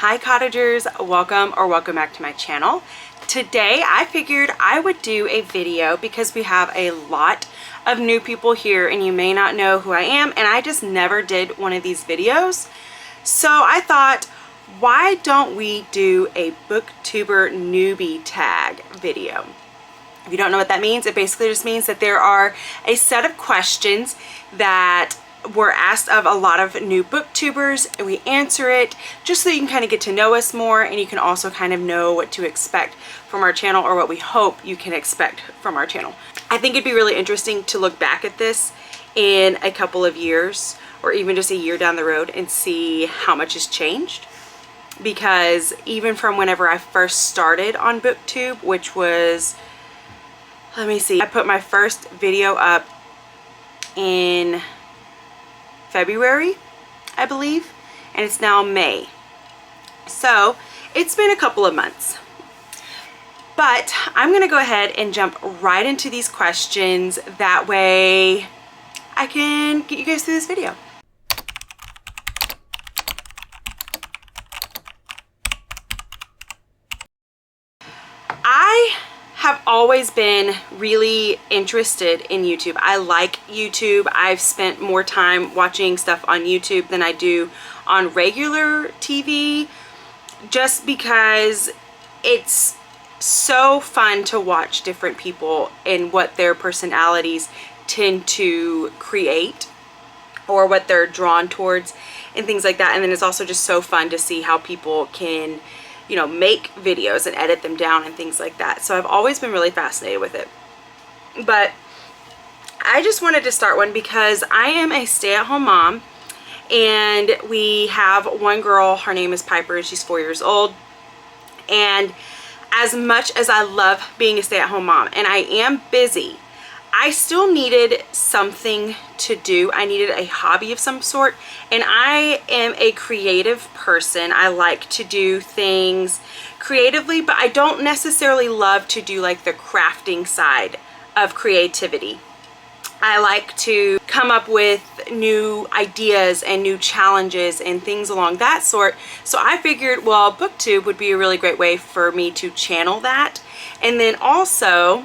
Hi cottagers, welcome back to my channel. Today I figured I would do a video because we have a lot of new people here and you may not know who I am, and I just never did one of these videos. So I thought, why don't we do a Booktuber Newbie tag video? If you don't know what that means, it basically just means that there are a set of questions that were asked of a lot of new booktubers, and we answer it just so you can kind of get to know us more, and you can also kind of know what to expect from our channel, or what we hope you can expect from our channel. I think it'd be really interesting to look back at this in a couple of years, or even just a year down the road, and see how much has changed. Because even from whenever I first started on BookTube, which was, let me see, I put my first video up in February, I believe, and it's now May. So it's been a couple of months. But I'm gonna go ahead and jump right into these questions. That way I can get you guys through this video. I have always been really interested in YouTube. I like YouTube. I've spent more time watching stuff on YouTube than I do on regular TV, just because it's so fun to watch different people and what their personalities tend to create, or what they're drawn towards and things like that. And then it's also just so fun to see how people can, you know, make videos and edit them down and things like that. So I've always been really fascinated with it. But I just wanted to start one because I am a stay-at-home mom, and we have one girl. Her name is Piper, and she's 4 years old. And as much as I love being a stay-at-home mom and I am busy, I still needed something to do. I needed a hobby of some sort, and I am a creative person. I like to do things creatively, but I don't necessarily love to do like the crafting side of creativity. I like to come up with new ideas and new challenges and things along that sort. So I figured, well, BookTube would be a really great way for me to channel that. And then also,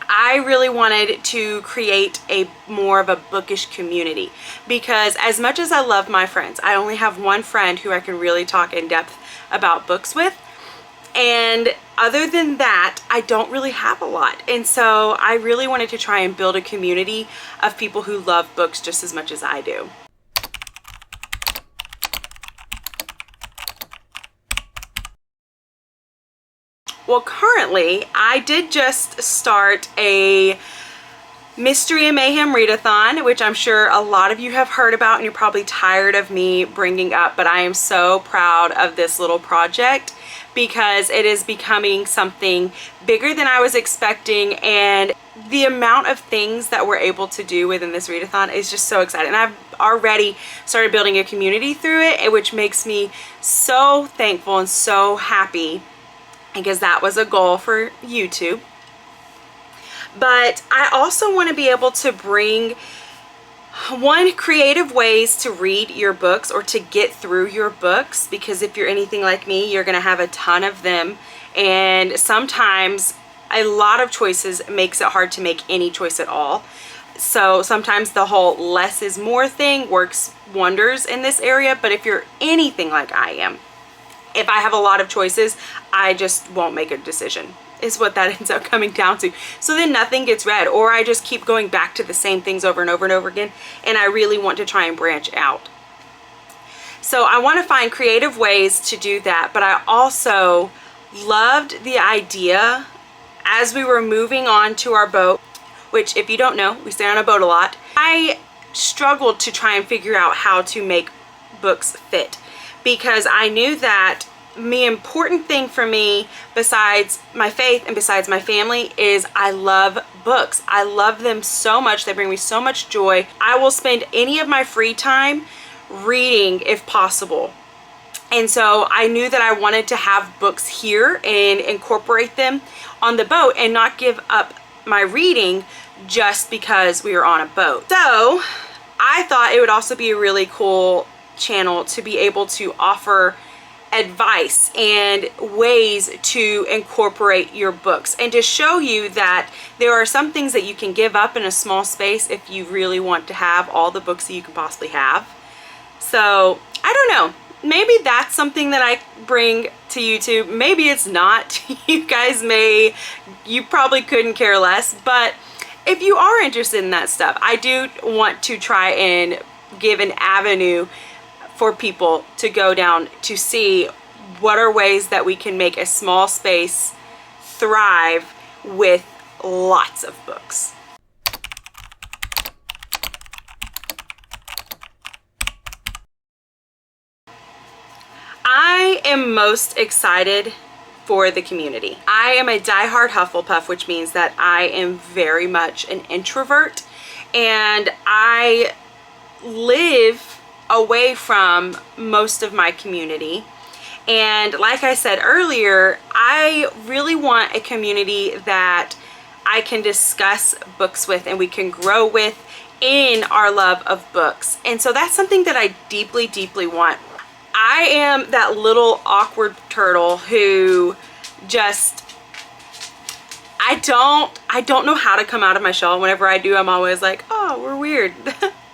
I really wanted to create a more of a bookish community, because as much as I love my friends, I only have one friend who I can really talk in depth about books with. And other than that, I don't really have a lot. And so I really wanted to try and build a community of people who love books just as much as I do. Well, currently, I did just start a Mystery and Mayhem readathon, which I'm sure a lot of you have heard about and you're probably tired of me bringing up, but I am so proud of this little project because it is becoming something bigger than I was expecting, and the amount of things that we're able to do within this readathon is just so exciting. And I've already started building a community through it, which makes me so thankful and so happy, because that was a goal for YouTube. But I also want to be able to bring creative ways to read your books or to get through your books, because if you're anything like me, you're going to have a ton of them, and sometimes a lot of choices makes it hard to make any choice at all. So sometimes the whole less is more thing works wonders in this area. But if you're anything like I am, if I have a lot of choices, I just won't make a decision, is what that ends up coming down to. So then nothing gets read, or I just keep going back to the same things over and over and over again, and I really want to try and branch out. So I want to find creative ways to do that, but I also loved the idea as we were moving on to our boat, which, if you don't know, we stay on a boat a lot. I struggled to try and figure out how to make books fit, because I knew that the important thing for me, besides my faith and besides my family, is I love books. I love them so much. They bring me so much joy. I will spend any of my free time reading if possible. And so I knew that I wanted to have books here and incorporate them on the boat and not give up my reading just because we were on a boat. So I thought it would also be a really cool channel to be able to offer advice and ways to incorporate your books, and to show you that there are some things that you can give up in a small space if you really want to have all the books that you can possibly have. So I don't know, maybe that's something that I bring to YouTube. Maybe it's not. You probably couldn't care less, but if you are interested in that stuff, I do want to try and give an avenue for people to go down to see what are ways that we can make a small space thrive with lots of books. I am most excited for the community. I am a diehard Hufflepuff, which means that I am very much an introvert, and I live away from most of my community. And like I said earlier, I really want a community that I can discuss books with and we can grow with in our love of books. And so that's something that I deeply, deeply want. I am that little awkward turtle who just, I don't know how to come out of my shell. Whenever I do, I'm always like, oh, we're weird.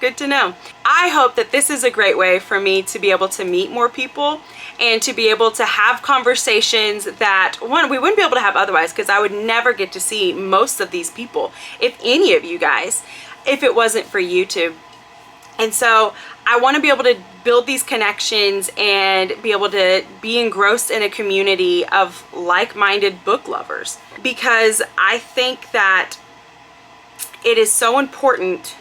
Good to know. I hope that this is a great way for me to be able to meet more people and to be able to have conversations that, one, we wouldn't be able to have otherwise, because I would never get to see most of these people, if any of you guys, if it wasn't for YouTube. And so I want to be able to build these connections and be able to be engrossed in a community of like-minded book lovers, because I think that it is so important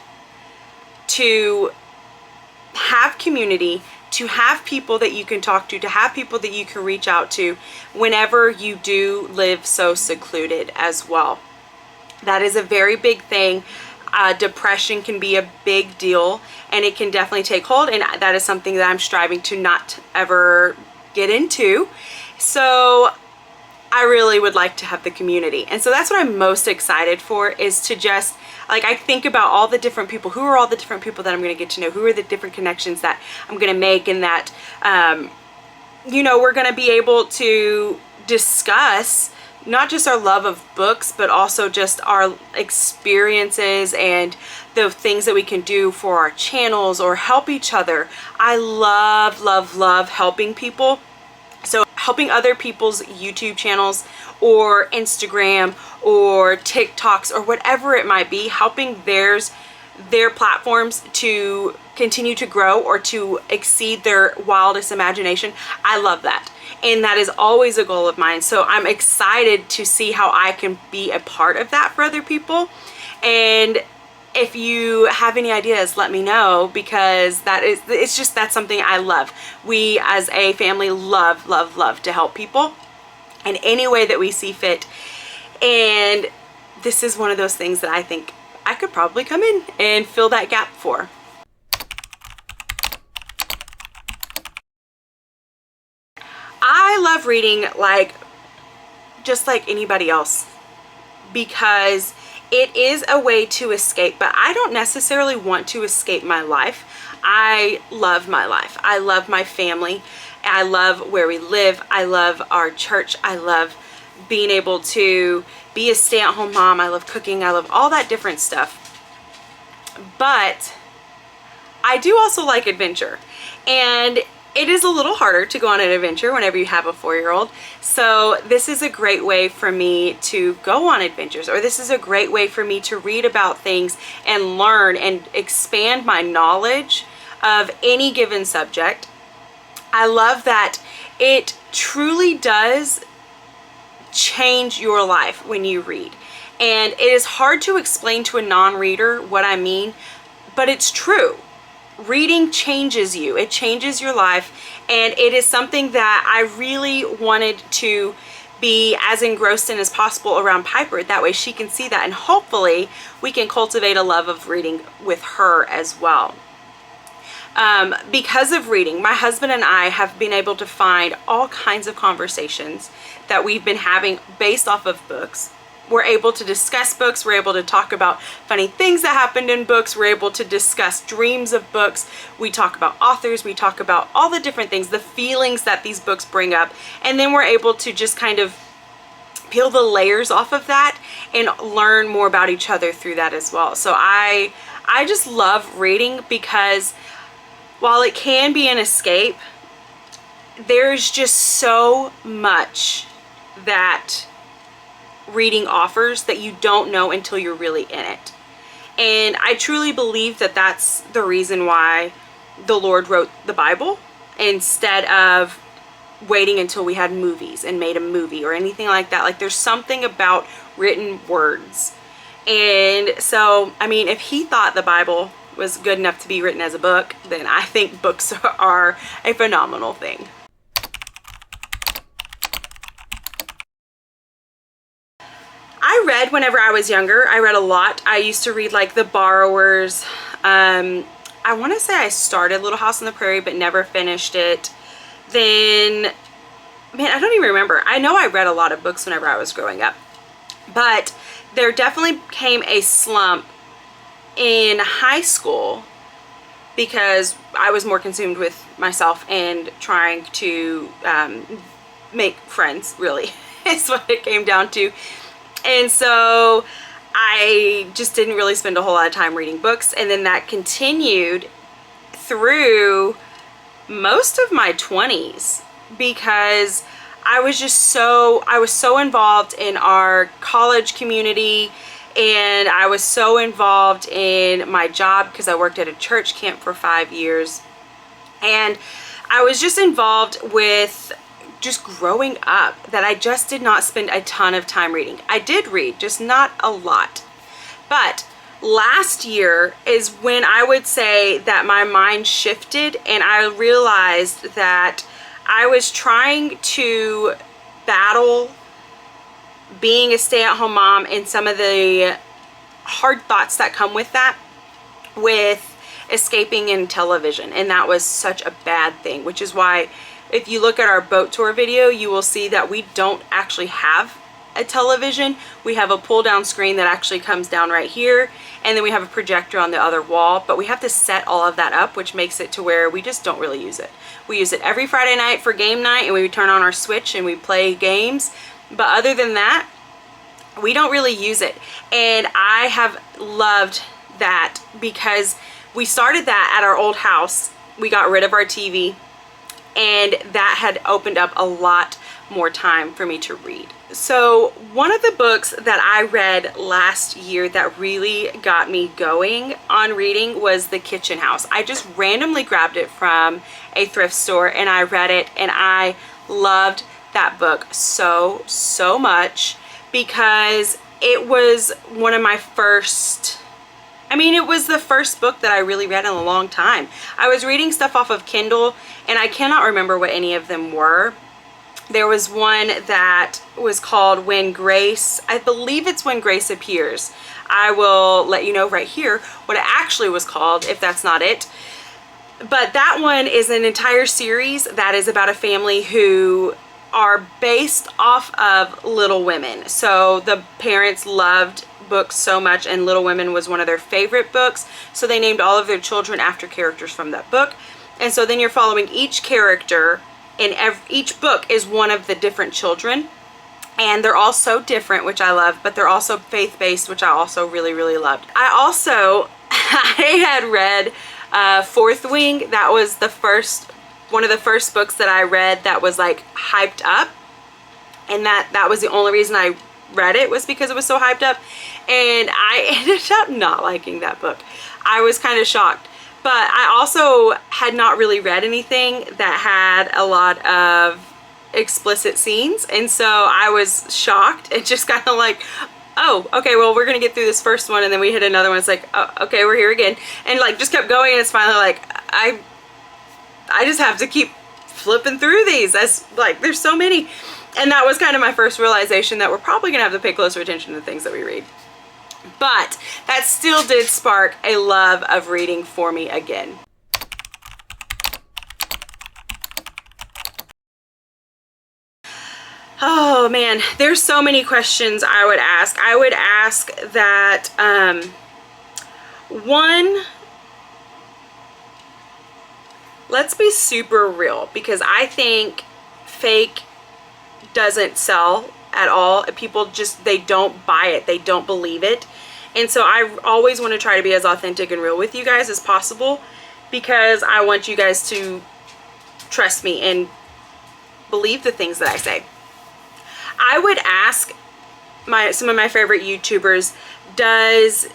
to have community, to have people that you can talk to have people that you can reach out to whenever you do live so secluded as well. That is a very big thing. Depression can be a big deal, and it can definitely take hold, and that is something that I'm striving to not ever get into. So I really would like to have the community, and so that's what I'm most excited for, is to just, like, I think about all the different people. Who are all the different people that I'm going to get to know? Who are the different connections that I'm going to make, and that you know, we're going to be able to discuss not just our love of books, but also just our experiences and the things that we can do for our channels or help each other. I love, love, love helping people. So helping other people's YouTube channels or Instagram or TikToks or whatever it might be, helping their platforms to continue to grow or to exceed their wildest imagination. I love that. And that is always a goal of mine. So I'm excited to see how I can be a part of that for other people. And if you have any ideas, let me know, because that's something I love. We as a family love, love, love to help people in any way that we see fit. And this is one of those things that I think I could probably come in and fill that gap for. I love reading just like anybody else, because it is a way to escape, but I don't necessarily want to escape my life. I love my life. I love my family. I love where we live. I love our church. I love being able to be a stay-at-home mom. I love cooking. I love all that different stuff. But I do also like adventure. And it is a little harder to go on an adventure whenever you have a 4-year-old. So this is a great way for me to go on adventures, or this is a great way for me to read about things and learn and expand my knowledge of any given subject. I love that it truly does change your life when you read. And it is hard to explain to a non-reader what I mean, but it's true. Reading changes you. It changes your life, and it is something that I really wanted to be as engrossed in as possible around Piper. That way she can see that, and hopefully we can cultivate a love of reading with her as well. Because of reading, my husband and I have been able to find all kinds of conversations that we've been having based off of books. we're able to discuss books. We're able to talk about funny things that happened in books. We're able to discuss dreams of books. We talk about authors. We talk about all the different things, the feelings that these books bring up. And then we're able to just kind of peel the layers off of that and learn more about each other through that as well. So I just love reading, because while it can be an escape, there's just so much that reading offers that you don't know until you're really in it. And I truly believe that that's the reason why the Lord wrote the Bible, instead of waiting until we had movies and made a movie or anything like that. Like, there's something about written words. And so, I mean, if he thought the Bible was good enough to be written as a book, then I think books are a phenomenal thing. I read whenever I was younger. I read a lot. I used to read like The Borrowers. I want to say I started Little House on the Prairie but never finished it. Then, man, I don't even remember. I know I read a lot of books whenever I was growing up, but there definitely came a slump in high school because I was more consumed with myself and trying to make friends, really, is what it came down to. And so I just didn't really spend a whole lot of time reading books. And then that continued through most of my 20s, because I was so involved in our college community, and I was so involved in my job because I worked at a church camp for 5 years. And I was just involved with just growing up that I just did not spend a ton of time reading. I did read, just not a lot. But last year is when I would say that my mind shifted, and I realized that I was trying to battle being a stay-at-home mom and some of the hard thoughts that come with that, with escaping in television. And that was such a bad thing, which is why if you look at our boat tour video, you will see that we don't actually have a television. We have a pull down screen that actually comes down right here, and then we have a projector on the other wall, but we have to set all of that up, which makes it to where we just don't really use it. We use it every Friday night for game night, and we turn on our Switch and we play games, but other than that, we don't really use it. And I have loved that, because we started that at our old house. We got rid of our TV, and that had opened up a lot more time for me to read. So one of the books that I read last year that really got me going on reading was The Kitchen House. I just randomly grabbed it from a thrift store and I read it, and I loved that book so much, because it was one of my first, it was the first book that I really read in a long time. I was reading stuff off of Kindle, and I cannot remember what any of them were. There was one that was called When Grace, I believe it's When Grace Appears. I will let you know right here what it actually was called if that's not it. But that one is an entire series that is about a family who are based off of Little Women. So the parents loved books so much, and Little Women was one of their favorite books. So they named all of their children after characters from that book. And so then you're following each character, and each book is one of the different children, and they're all so different, which I love, but they're also faith-based, which I also really loved. I had read Fourth Wing. That was one of the first books that I read that was like hyped up, and that was the only reason I read it, was because it was so hyped up, and I ended up not liking that book. I was kind of shocked. But I also had not really read anything that had a lot of explicit scenes, and so I was shocked and just kind of like, oh, okay, well, we're gonna get through this first one, and then we hit another one. It's like, oh, okay, we're here again, and like just kept going, and it's finally like I just have to keep flipping through these. That's like, there's so many, and that was kind of my first realization that we're probably gonna have to pay closer attention to the things that we read. But that still did spark a love of reading for me again. Oh, Oh man, there's so many questions I would ask. I would ask that, one, let's be super real, because I think fake doesn't sell at all. People just, they don't buy it. They don't believe it. And so I always want to try to be as authentic and real with you guys as possible, because I want you guys to trust me and believe the things that I say. I would ask some of my favorite YouTubers, does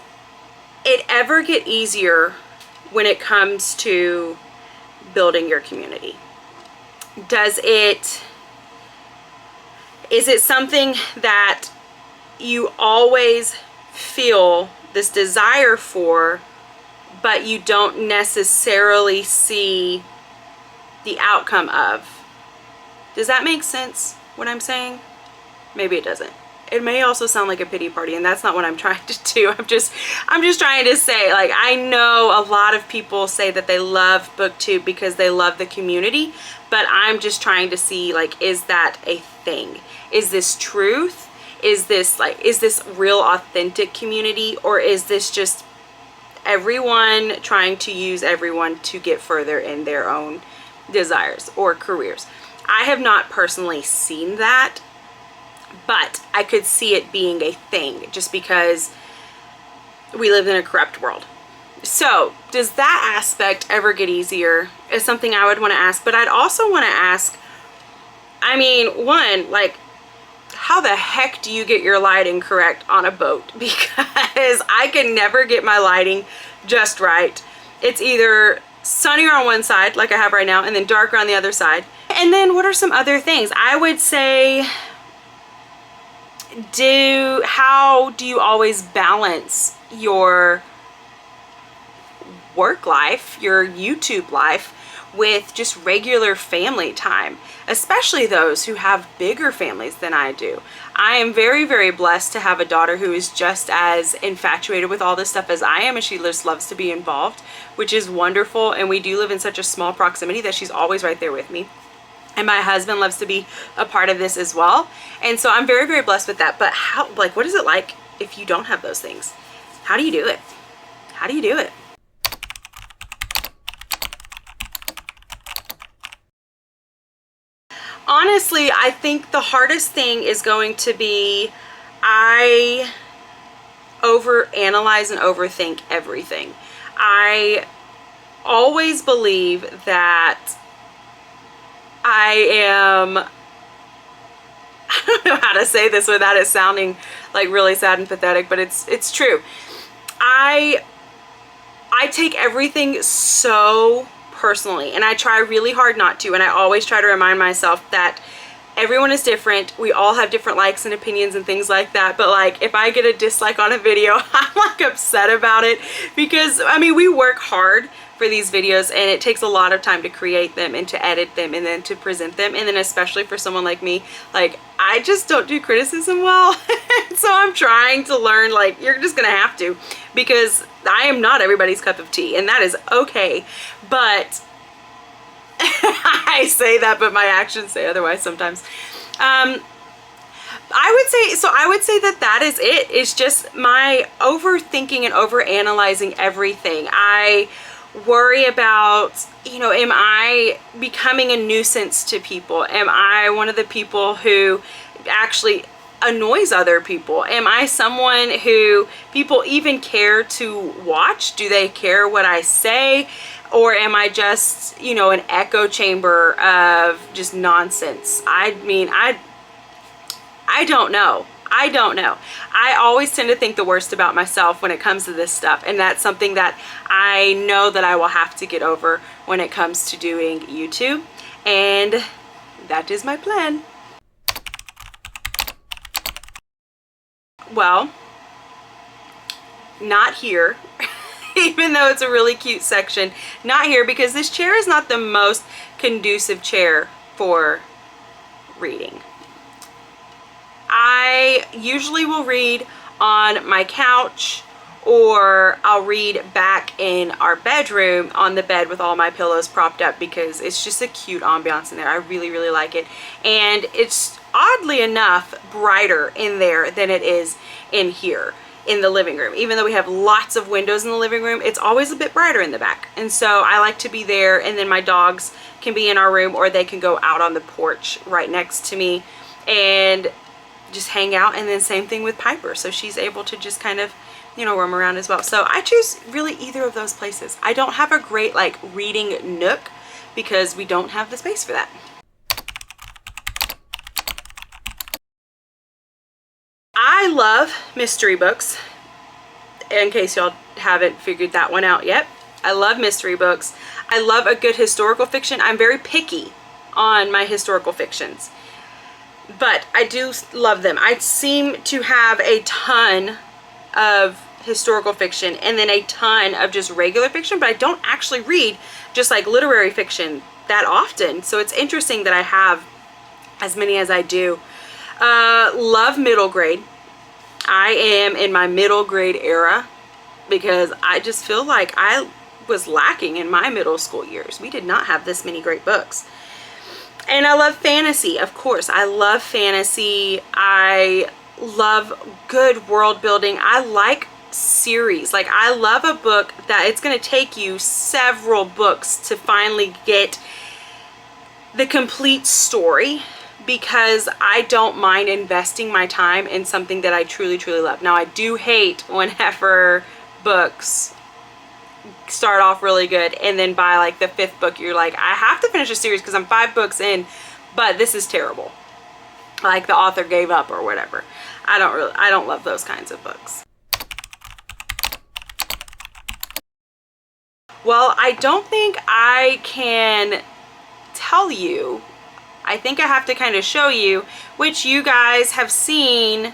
it ever get easier when it comes to building your community? Is it something that you always feel this desire for, but you don't necessarily see the outcome of? Does that make sense, what I'm saying? Maybe it doesn't. It may also sound like a pity party, and that's not what I'm trying to do. I'm just trying to say, like, I know a lot of people say that they love BookTube because they love the community, but I'm just trying to see, like, is that a thing? Is this truth? Is this real authentic community, or is this just everyone trying to use everyone to get further in their own desires or careers? I have not personally seen that, but I could see it being a thing just because we live in a corrupt world. So does that aspect ever get easier is something I would want to ask. But I'd also want to ask, I mean, one, like, how the heck do you get your lighting correct on a boat? Because I can never get my lighting just right. It's either sunnier on one side, like I have right now, and then darker on the other side. And then what are some other things? I would say, how do you always balance your work life, your YouTube life, with just regular family time, especially those who have bigger families than I do? I am very, very blessed to have a daughter who is just as infatuated with all this stuff as I am, and she just loves to be involved, which is wonderful. And we do live in such a small proximity that she's always right there with me. And my husband loves to be a part of this as well. And so I'm very, very blessed with that. But how, like, what is it like if you don't have those things? How do you do it? How do you do it? Honestly, I think the hardest thing is going to be, I overanalyze and overthink everything. I always believe that I am, I don't know how to say this without it sounding like really sad and pathetic, but it's true. I take everything so personally, and I try really hard not to, and I always try to remind myself that everyone is different. We all have different likes and opinions and things like that. But like, if I get a dislike on a video, I'm like upset about it, because I mean, we work hard for these videos, and it takes a lot of time to create them and to edit them and then to present them. And then especially for someone like me, like, I just don't do criticism well. So I'm trying to learn, like, you're just gonna have to, because I am not everybody's cup of tea, and that is okay. But I say that, but my actions say otherwise sometimes. I would say that is it. It's just my overthinking and overanalyzing everything. I worry about, you know, am I becoming a nuisance to people? Am I one of the people who actually annoys other people? Am I someone who people even care to watch? Do they care what I say? Or am I just, you know, an echo chamber of just nonsense? I mean, I don't know. I don't know. I always tend to think the worst about myself when it comes to this stuff. And that's something that I know that I will have to get over when it comes to doing YouTube. And that is my plan. Well, not here. Even though it's a really cute section, not here, because this chair is not the most conducive chair for reading. I usually will read on my couch or I'll read back in our bedroom on the bed with all my pillows propped up, because it's just a cute ambiance in there. I really, really like it. And it's oddly enough brighter in there than it is in here in the living room. Even though we have lots of windows in the living room, it's always a bit brighter in the back. And so I like to be there, and then my dogs can be in our room, or they can go out on the porch right next to me and just hang out. And then same thing with Piper, so she's able to just kind of, you know, roam around as well. So I choose really either of those places. I don't have a great like reading nook because we don't have the space for that. I love mystery books, in case y'all haven't figured that one out yet. I love mystery books. I love a good historical fiction. I'm very picky on my historical fictions, but I do love them. I seem to have a ton of historical fiction and then a ton of just regular fiction, but I don't actually read just like literary fiction that often. So it's interesting that I have as many as I do. Love middle grade. I am in my middle grade era because I just feel like I was lacking in my middle school years. We did not have this many great books. And I love fantasy, of course. I love fantasy. I love good world building. I like series. Like, I love a book that it's going to take you several books to finally get the complete story, because I don't mind investing my time in something that I truly, truly love. Now, I do hate whenever books start off really good and then by like the 5th book you're like, I have to finish a series because I'm 5 books in, but this is terrible. Like the author gave up or whatever. I don't love those kinds of books. Well, I don't think I can tell you. I think I have to kind of show you, which you guys have seen,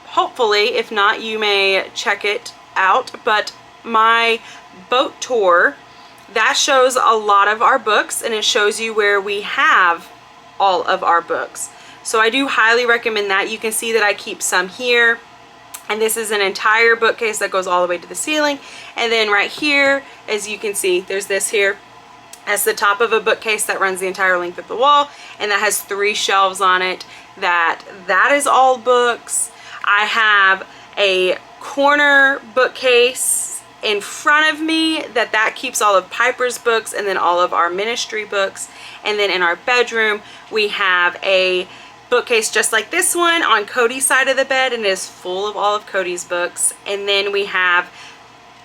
hopefully. If not, you may check it out. But my boat tour, that shows a lot of our books, and it shows you where we have all of our books. So I do highly recommend that. You can see that I keep some here, and this is an entire bookcase that goes all the way to the ceiling. And then right here, as you can see, there's this here. That's the top of a bookcase that runs the entire length of the wall, and that has 3 shelves on it. That is all books. I have a corner bookcase in front of me that keeps all of Piper's books and then all of our ministry books. And then in our bedroom we have a bookcase just like this one on Cody's side of the bed, and it is full of all of Cody's books. And then we have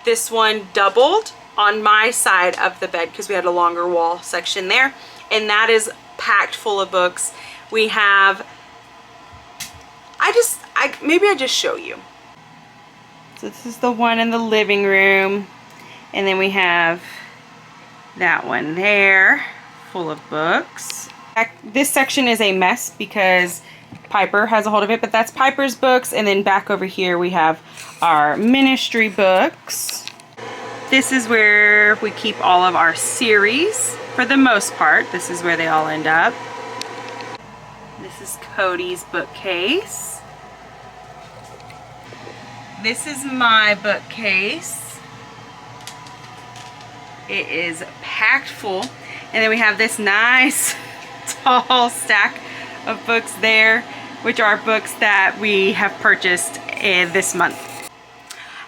this one doubled on my side of the bed because we had a longer wall section there, and that is packed full of books. We have, maybe I just show you. So this is the one in the living room, and then we have that one there full of books. This section is a mess because Piper has a hold of it, but that's Piper's books. And then back over here we have our ministry books. This is where we keep all of our series for the most part. This is where they all end up. This is Cody's bookcase. This is my bookcase. It is packed full. And then we have this nice tall stack of books there, which are books that we have purchased this month.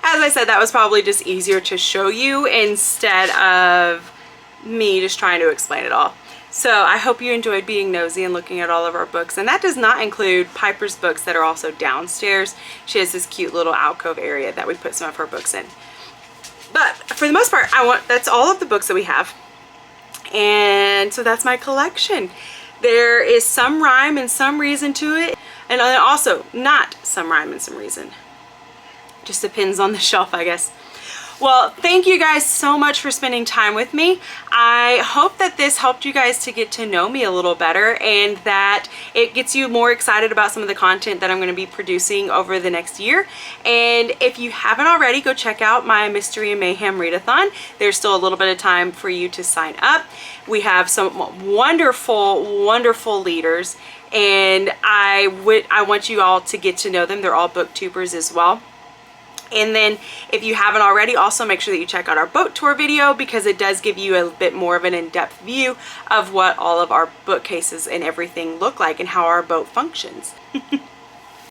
As I said, that was probably just easier to show you instead of me just trying to explain it all. So I hope you enjoyed being nosy and looking at all of our books. And that does not include Piper's books that are also downstairs. She has this cute little alcove area that we put some of her books in. But for the most part, that's all of the books that we have. And so that's my collection. There is some rhyme and some reason to it, and also not some rhyme and some reason. Just depends on the shelf, I guess. Well, thank you guys so much for spending time with me. I hope that this helped you guys to get to know me a little better, and that it gets you more excited about some of the content that I'm going to be producing over the next year. And if you haven't already, go check out my Mystery and Mayhem Readathon. There's still a little bit of time for you to sign up. We have some wonderful, wonderful leaders, and I want you all to get to know them. They're all booktubers as well. And then if you haven't already, also make sure that you check out our boat tour video, because it does give you a bit more of an in-depth view of what all of our bookcases and everything look like and how our boat functions.